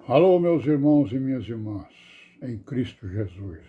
Alô, meus irmãos e minhas irmãs, em Cristo Jesus.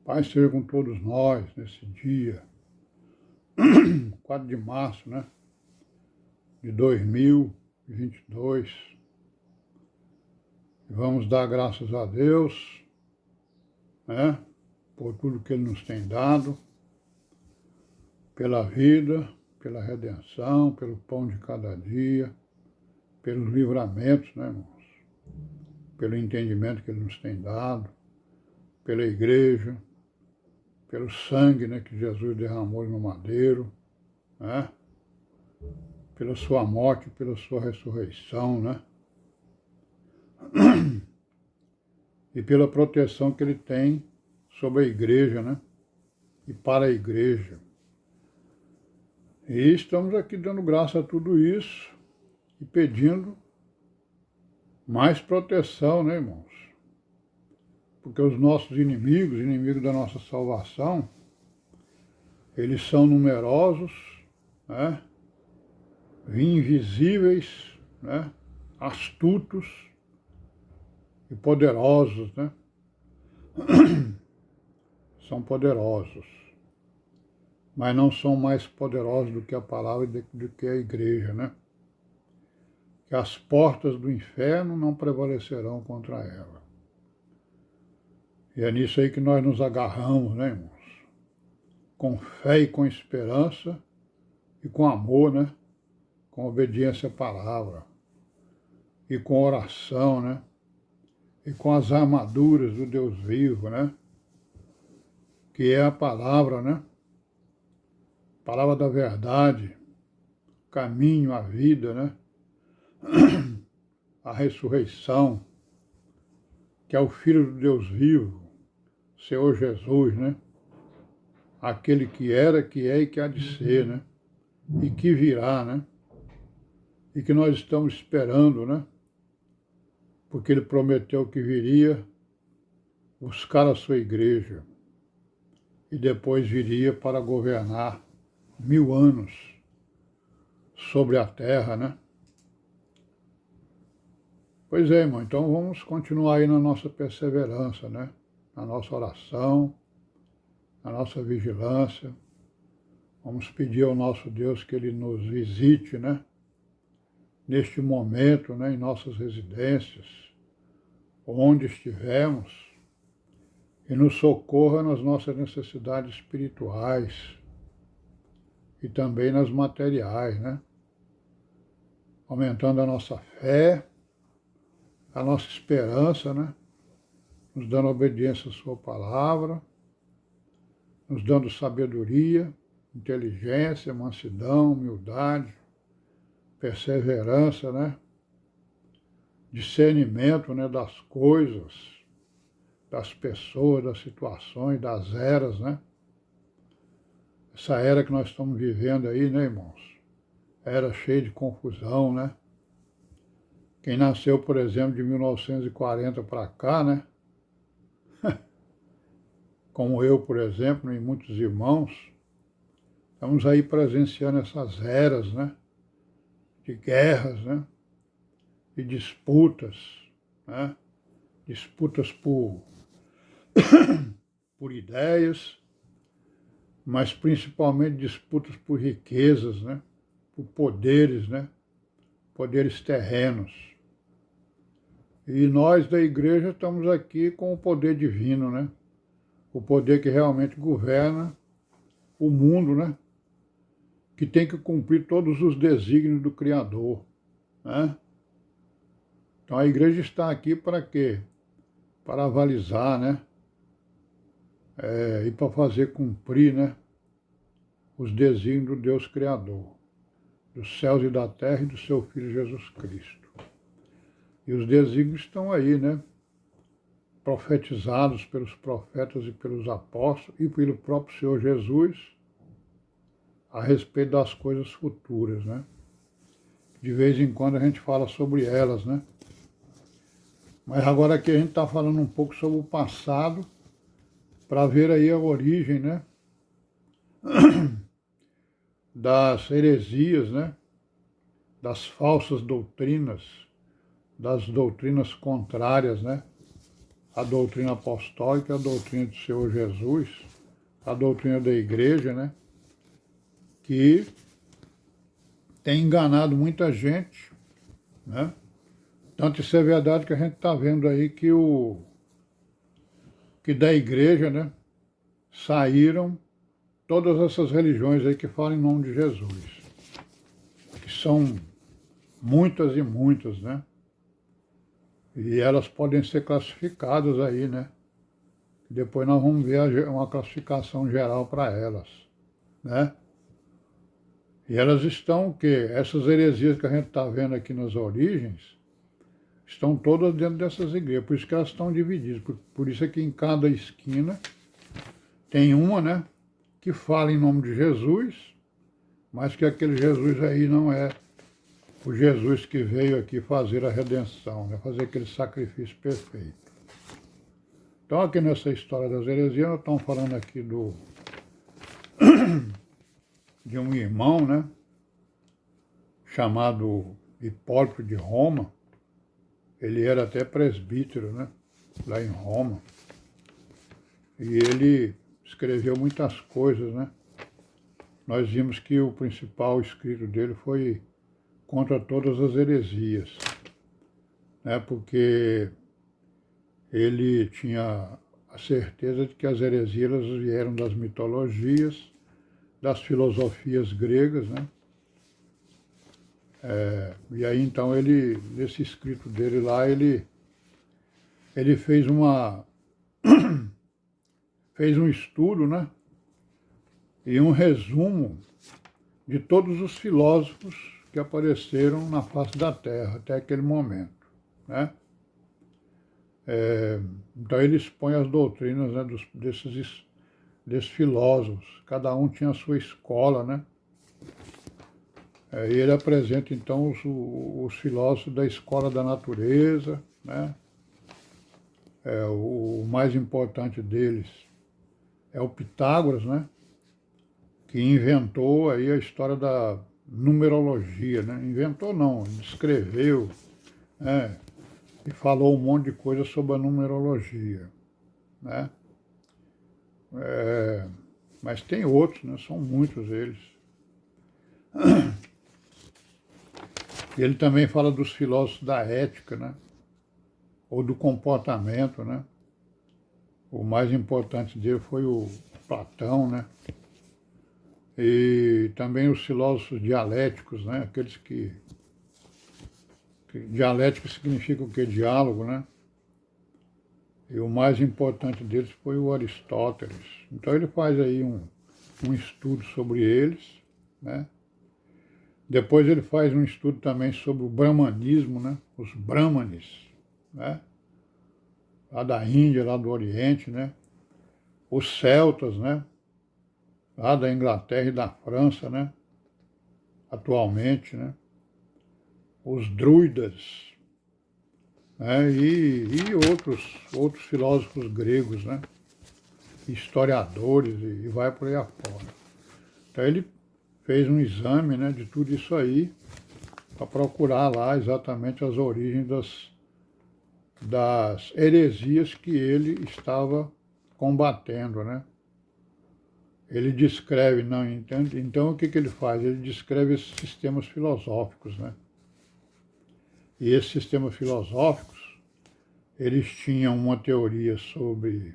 Pai seja com todos nós nesse dia, 4 de março, de 2022. Vamos dar graças a Deus, por tudo que Ele nos tem dado, pela vida, pela redenção, pelo pão de cada dia, pelos livramentos, irmãos? Pelo entendimento que Ele nos tem dado, pela igreja, pelo sangue, que Jesus derramou no madeiro, pela sua morte, pela sua ressurreição, e pela proteção que Ele tem sobre a igreja, e para a igreja. E estamos aqui dando graça a tudo isso e pedindo mais proteção, irmãos? Porque os nossos inimigos da nossa salvação, eles são numerosos, invisíveis, astutos e poderosos, São poderosos, mas não são mais poderosos do que a palavra e do que a igreja, Que as portas do inferno não prevalecerão contra ela. E é nisso aí que nós nos agarramos, irmãos? Com fé e com esperança e com amor, com obediência à palavra e com oração, e com as armaduras do Deus vivo, que é a palavra, palavra da verdade, o caminho, a vida, a ressurreição, que é o Filho do Deus vivo, Senhor Jesus, aquele que era, que é e que há de ser, e que virá, e que nós estamos esperando, porque Ele prometeu que viria buscar a sua igreja e depois viria para governar 1000 anos sobre a terra, Pois é, irmão, então vamos continuar aí na nossa perseverança, Na nossa oração, na nossa vigilância. Vamos pedir ao nosso Deus que Ele nos visite, Neste momento, em nossas residências, onde estivermos, e nos socorra nas nossas necessidades espirituais e também nas materiais, Aumentando a nossa fé, a nossa esperança, Nos dando obediência à sua palavra, nos dando sabedoria, inteligência, mansidão, humildade, perseverança, discernimento, das coisas, das pessoas, das situações, das eras, Essa era que nós estamos vivendo aí, irmãos? Era cheia de confusão, Quem nasceu, por exemplo, de 1940 para cá, como eu, por exemplo, e muitos irmãos, estamos aí presenciando essas eras, de guerras, de disputas, disputas por ideias, mas principalmente disputas por riquezas, por poderes, poderes terrenos. E nós da igreja estamos aqui com o poder divino, O poder que realmente governa o mundo, Que tem que cumprir todos os desígnios do Criador, Então a igreja está aqui para quê? Para avalizar, e para fazer cumprir, os desígnios do Deus Criador, dos céus e da terra e do seu Filho Jesus Cristo. E os desígnios estão aí, profetizados pelos profetas e pelos apóstolos e pelo próprio Senhor Jesus a respeito das coisas futuras, De vez em quando a gente fala sobre elas, Mas agora aqui a gente está falando um pouco sobre o passado, para ver aí a origem, das heresias, das falsas doutrinas, das doutrinas contrárias, né? A doutrina apostólica, a doutrina do Senhor Jesus, a doutrina da igreja, né? Que tem enganado muita gente, né? Tanto isso é verdade que a gente está vendo aí que da igreja, né? Saíram todas essas religiões aí que falam em nome de Jesus, que são muitas e muitas, né? E elas podem ser classificadas aí, né? Depois nós vamos ver uma classificação geral para elas, né? E elas estão o quê? Essas heresias que a gente está vendo aqui nas origens, estão todas dentro dessas igrejas, por isso que elas estão divididas. Por isso é que em cada esquina tem uma, né? Que fala em nome de Jesus, mas que aquele Jesus aí não é o Jesus que veio aqui fazer a redenção, né? Fazer aquele sacrifício perfeito. Então aqui nessa história das heresias, nós estamos falando aqui de um irmão, né? Chamado Hipólito de Roma. Ele era até presbítero, né? Lá em Roma. E ele escreveu muitas coisas, né? Nós vimos que o principal escrito dele foi contra todas as heresias, né? Porque ele tinha a certeza de que as heresias vieram das mitologias, das filosofias gregas, né? E aí então ele, nesse escrito dele lá, ele fez fez um estudo, né? E um resumo de todos os filósofos que apareceram na face da Terra até aquele momento, né? Então ele expõe as doutrinas, né, desses filósofos, cada um tinha a sua escola, né? E ele apresenta então os filósofos da escola da natureza, né? O mais importante deles é o Pitágoras, né? Que inventou aí a história da numerologia, né? Inventou não, descreveu, né? E falou um monte de coisa sobre a numerologia, né? Mas tem outros, né? São muitos eles. E ele também fala dos filósofos da ética, né? Ou do comportamento, né? O mais importante dele foi o Platão, né? E também os filósofos dialéticos, né? Aqueles que dialético significa o quê? Diálogo, né? E o mais importante deles foi o Aristóteles. Então ele faz aí um estudo sobre eles, né? Depois ele faz um estudo também sobre o brahmanismo, né? Os brahmanes, né? Lá da Índia, lá do Oriente, né? Os celtas, né? Lá da Inglaterra e da França, né? Atualmente, né? Os druidas, né? E outros filósofos gregos, né? Historiadores e vai por aí afora. Então ele fez um exame, né, de tudo isso aí para procurar lá exatamente as origens das heresias que ele estava combatendo, né? Ele descreve, não entende? Então o que ele faz? Ele descreve esses sistemas filosóficos, né? E esses sistemas filosóficos, eles tinham uma teoria sobre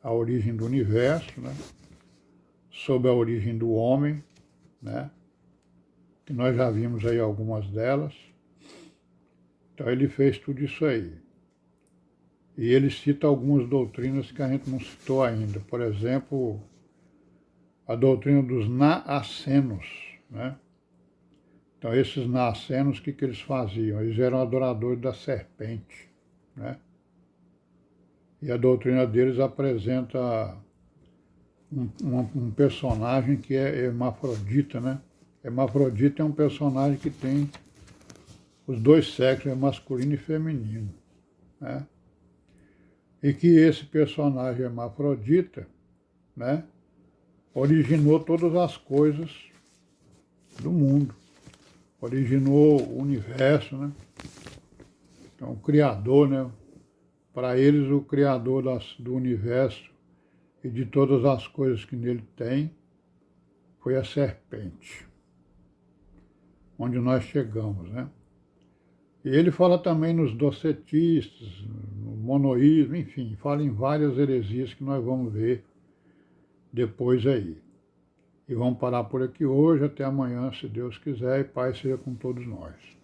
a origem do universo, né? Sobre a origem do homem, né? Que nós já vimos aí algumas delas. Então ele fez tudo isso aí. E ele cita algumas doutrinas que a gente não citou ainda. Por exemplo, a doutrina dos naacenos, né? Então esses naacenos, o que eles faziam? Eles eram adoradores da serpente, né? E a doutrina deles apresenta um personagem que é hermafrodita, né? Hermafrodita é um personagem que tem os dois sexos, é masculino e feminino, né? E que esse personagem hermafrodita, né, originou todas as coisas do mundo, originou o universo, né? Então, o Criador, né? Para eles, o Criador do universo e de todas as coisas que nele tem foi a serpente, onde nós chegamos, né? E ele fala também nos docetistas, no monoísmo, enfim, fala em várias heresias que nós vamos ver depois aí. E vamos parar por aqui hoje, até amanhã, se Deus quiser, e paz seja com todos nós.